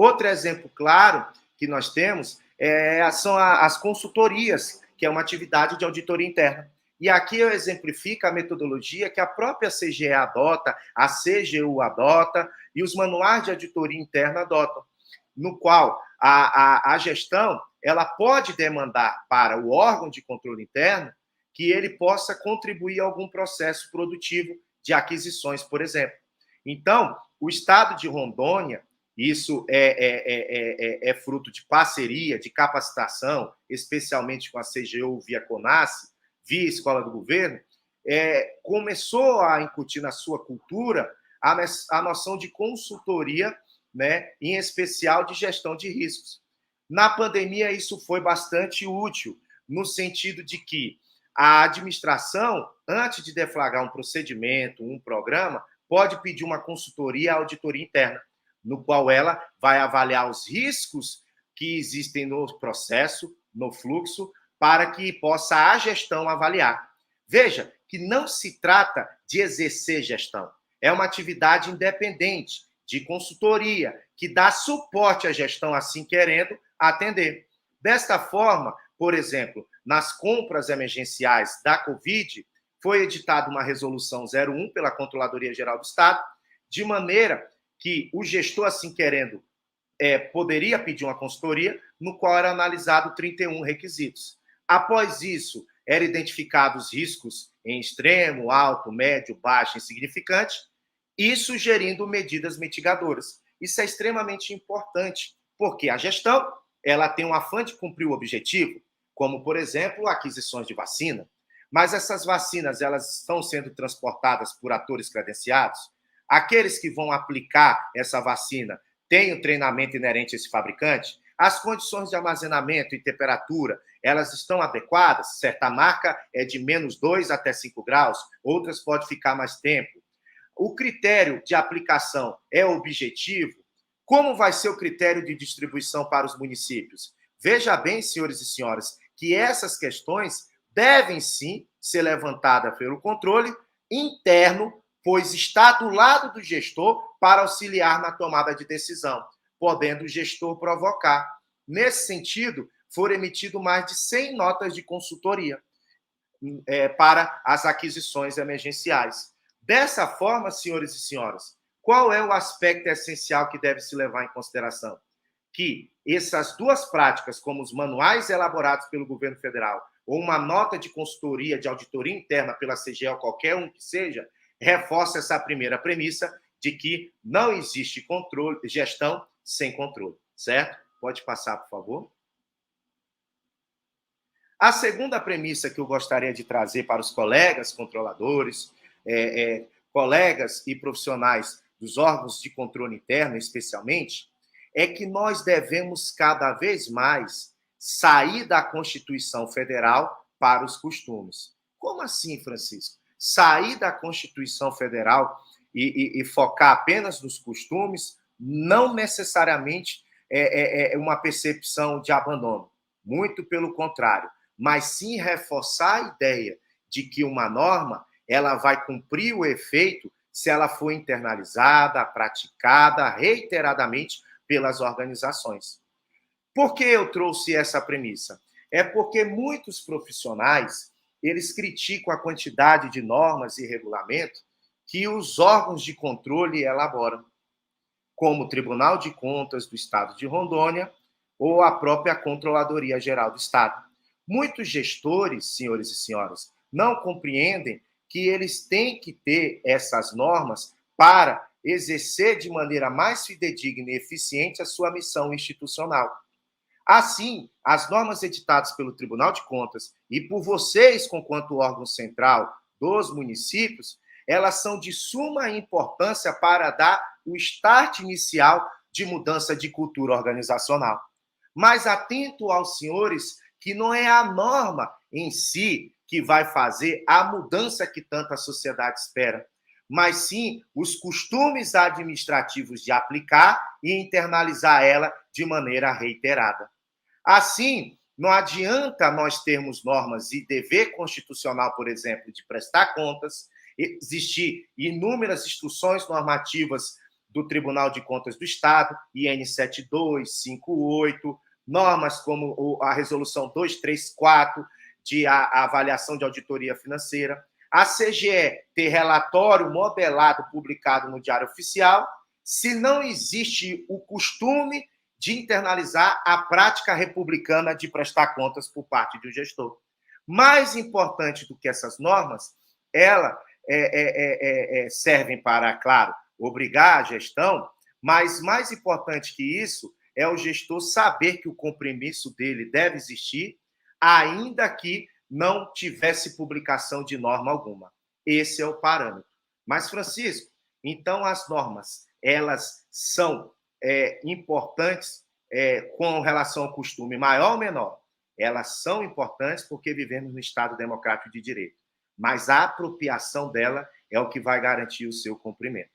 Outro exemplo claro que nós temos são as consultorias, que é uma atividade de auditoria interna. E aqui eu exemplifico a metodologia que a própria CGE adota, a CGU adota e os manuais de auditoria interna adotam, no qual a gestão ela pode demandar para o órgão de controle interno que ele possa contribuir a algum processo produtivo de aquisições, por exemplo. Então, o Estado de Rondônia, isso é fruto de parceria, de capacitação, especialmente com a CGU via CONASSE, via Escola do Governo, começou a incutir na sua cultura a noção de consultoria, né, em especial de gestão de riscos. Na pandemia, isso foi bastante útil, no sentido de que a administração, antes de deflagrar um procedimento, um programa, pode pedir uma consultoria à auditoria interna, no qual ela vai avaliar os riscos que existem no processo, no fluxo, para que possa a gestão avaliar. Veja que não se trata de exercer gestão. É uma atividade independente, de consultoria, que dá suporte à gestão, assim querendo, atender. Desta forma, por exemplo, nas compras emergenciais da Covid, foi editada uma resolução 01 pela Controladoria Geral do Estado, de maneira que o gestor, assim querendo, poderia pedir uma consultoria, no qual era analisado 31 requisitos. Após isso, eram identificados riscos em extremo, alto, médio, baixo, insignificante, e sugerindo medidas mitigadoras. Isso é extremamente importante, porque a gestão ela tem um afã de cumprir o objetivo, como, por exemplo, aquisições de vacina. Mas essas vacinas elas estão sendo transportadas por atores credenciados? Aqueles que vão aplicar essa vacina têm o treinamento inerente a esse fabricante? As condições de armazenamento e temperatura, elas estão adequadas? Certa marca é de -2 até 5 graus, outras pode ficar mais tempo. O critério de aplicação é objetivo? Como vai ser o critério de distribuição para os municípios? Veja bem, senhores e senhoras, que essas questões devem sim ser levantadas pelo controle interno, pois está do lado do gestor para auxiliar na tomada de decisão, podendo o gestor provocar. Nesse sentido, foram emitidas mais de 100 notas de consultoria para as aquisições emergenciais. Dessa forma, senhores e senhoras, qual é o aspecto essencial que deve se levar em consideração? Que essas duas práticas, como os manuais elaborados pelo governo federal ou uma nota de consultoria, de auditoria interna pela CGE ou qualquer um que seja, reforça essa primeira premissa de que não existe controle, gestão sem controle, certo? Pode passar, por favor. A segunda premissa que eu gostaria de trazer para os colegas controladores, colegas e profissionais dos órgãos de controle interno, especialmente, é que nós devemos cada vez mais sair da Constituição Federal para os costumes. Como assim, Francisco? Sair da Constituição Federal e focar apenas nos costumes não necessariamente é uma percepção de abandono. Muito pelo contrário, mas sim reforçar a ideia de que uma norma ela vai cumprir o efeito se ela for internalizada, praticada reiteradamente pelas organizações. Por que eu trouxe essa premissa? É porque muitos profissionais, eles criticam a quantidade de normas e regulamentos que os órgãos de controle elaboram, como o Tribunal de Contas do Estado de Rondônia ou a própria Controladoria Geral do Estado. Muitos gestores, senhores e senhoras, não compreendem que eles têm que ter essas normas para exercer de maneira mais fidedigna e eficiente a sua missão institucional. Assim, as normas editadas pelo Tribunal de Contas e por vocês, enquanto órgão central dos municípios, elas são de suma importância para dar o start inicial de mudança de cultura organizacional. Mas atento aos senhores que não é a norma em si que vai fazer a mudança que tanta sociedade espera, mas sim os costumes administrativos de aplicar e internalizar ela de maneira reiterada. Assim, não adianta nós termos normas e dever constitucional, por exemplo, de prestar contas, existir inúmeras instruções normativas do Tribunal de Contas do Estado, IN 7258, normas como a Resolução 234, de a avaliação de auditoria financeira, a CGE ter relatório modelado publicado no Diário Oficial, se não existe o costume de internalizar a prática republicana de prestar contas por parte do gestor. Mais importante do que essas normas, elas servem para, claro, obrigar a gestão, mas mais importante que isso é o gestor saber que o compromisso dele deve existir, ainda que não tivesse publicação de norma alguma. Esse é o parâmetro. Mas, Francisco, então as normas, elas são importantes com relação ao costume maior ou menor? Elas são importantes porque vivemos no Estado democrático de direito. Mas a apropriação dela é o que vai garantir o seu cumprimento.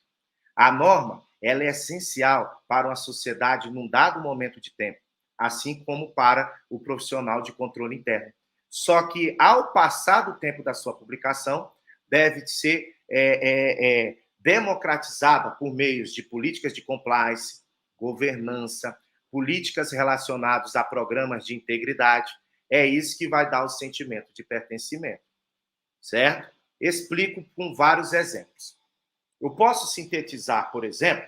A norma, ela é essencial para uma sociedade num dado momento de tempo, assim como para o profissional de controle interno. Só que, ao passar do tempo da sua publicação, deve ser democratizada por meios de políticas de compliance, governança, políticas relacionadas a programas de integridade. É isso que vai dar o sentimento de pertencimento. Certo? Explico com vários exemplos. Eu posso sintetizar, por exemplo,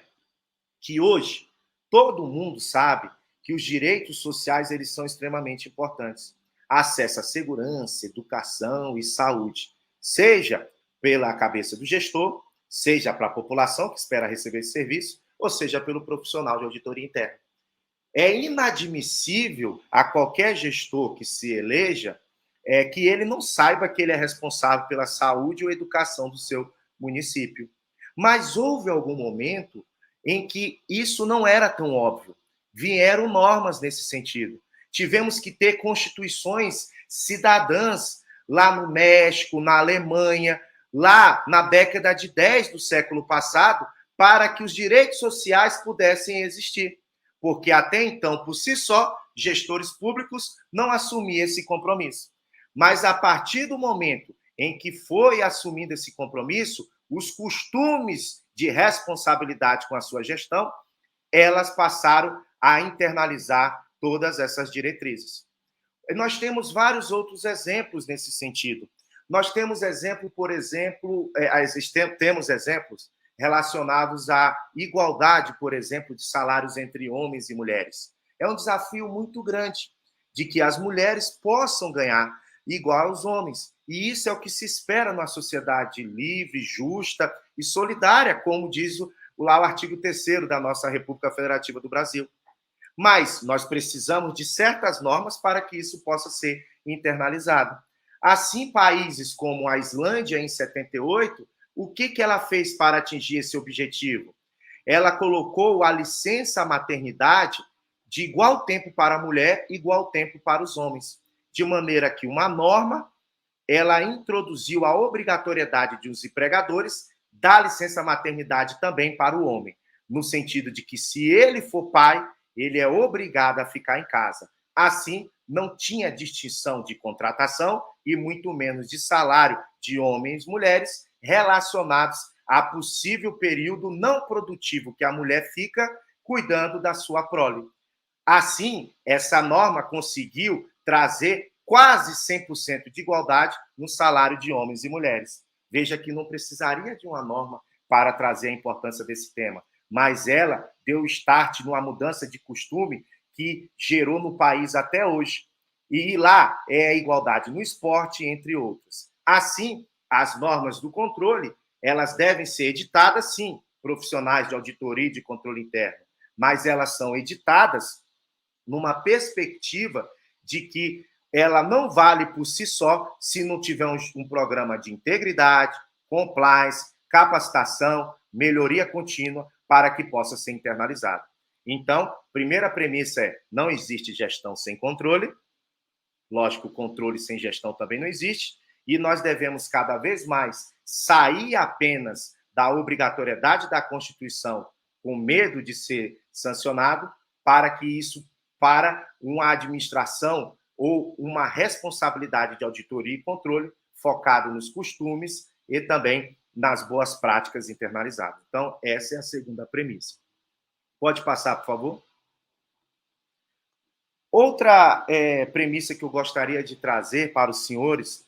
que hoje todo mundo sabe que os direitos sociais eles são extremamente importantes. Acesso à segurança, educação e saúde, seja pela cabeça do gestor, seja para a população que espera receber esse serviço, ou seja pelo profissional de auditoria interna. É inadmissível a qualquer gestor que se eleja que ele não saiba que ele é responsável pela saúde ou educação do seu município. Mas houve algum momento em que isso não era tão óbvio. Vieram normas nesse sentido. Tivemos que ter constituições cidadãs lá no México, na Alemanha, lá na década de 10 do século passado, para que os direitos sociais pudessem existir. Porque até então, por si só, gestores públicos não assumiam esse compromisso. Mas a partir do momento em que foi assumido esse compromisso, os costumes de responsabilidade com a sua gestão, elas passaram a internalizar todas essas diretrizes. Nós temos vários outros exemplos nesse sentido. Nós temos exemplo, por exemplo, temos exemplos relacionados à igualdade, por exemplo, de salários entre homens e mulheres. É um desafio muito grande de que as mulheres possam ganhar igual aos homens. E isso é o que se espera numa sociedade livre, justa e solidária, como diz lá o artigo 3º da nossa República Federativa do Brasil. Mas nós precisamos de certas normas para que isso possa ser internalizado. Assim, países como a Islândia, em 78, o que ela fez para atingir esse objetivo? Ela colocou a licença maternidade de igual tempo para a mulher, igual tempo para os homens, de maneira que uma norma ela introduziu a obrigatoriedade de os empregadores dar licença maternidade também para o homem, no sentido de que se ele for pai, ele é obrigado a ficar em casa. Assim, não tinha distinção de contratação e muito menos de salário de homens e mulheres relacionados a possível período não produtivo que a mulher fica cuidando da sua prole. Assim, essa norma conseguiu trazer quase 100% de igualdade no salário de homens e mulheres. Veja que não precisaria de uma norma para trazer a importância desse tema, mas ela deu start numa mudança de costume que gerou no país até hoje. E lá é a igualdade no esporte, entre outras. Assim, as normas do controle, elas devem ser editadas, sim, profissionais de auditoria e de controle interno, mas elas são editadas numa perspectiva de que ela não vale por si só se não tiver um programa de integridade, compliance, capacitação, melhoria contínua para que possa ser internalizado. Então, primeira premissa é: não existe gestão sem controle. Lógico, controle sem gestão também não existe. E nós devemos cada vez mais sair apenas da obrigatoriedade da Constituição com medo de ser sancionado para que isso, para uma administração ou uma responsabilidade de auditoria e controle focado nos costumes e também nas boas práticas internalizadas. Então, essa é a segunda premissa. Pode passar, por favor? Outra premissa que eu gostaria de trazer para os senhores,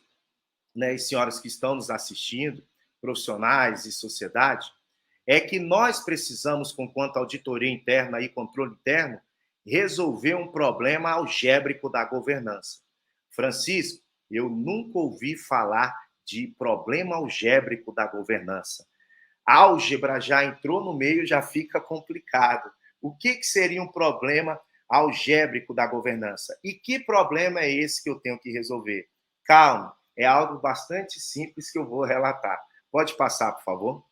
né, e senhoras que estão nos assistindo, profissionais e sociedade, é que nós precisamos, quanto à auditoria interna e controle interno, resolver um problema algébrico da governança. Francisco, eu nunca ouvi falar de problema algébrico da governança. A álgebra já entrou no meio, já fica complicado. O que seria um problema algébrico da governança? E que problema é esse que eu tenho que resolver? Calma, é algo bastante simples que eu vou relatar. Pode passar, por favor?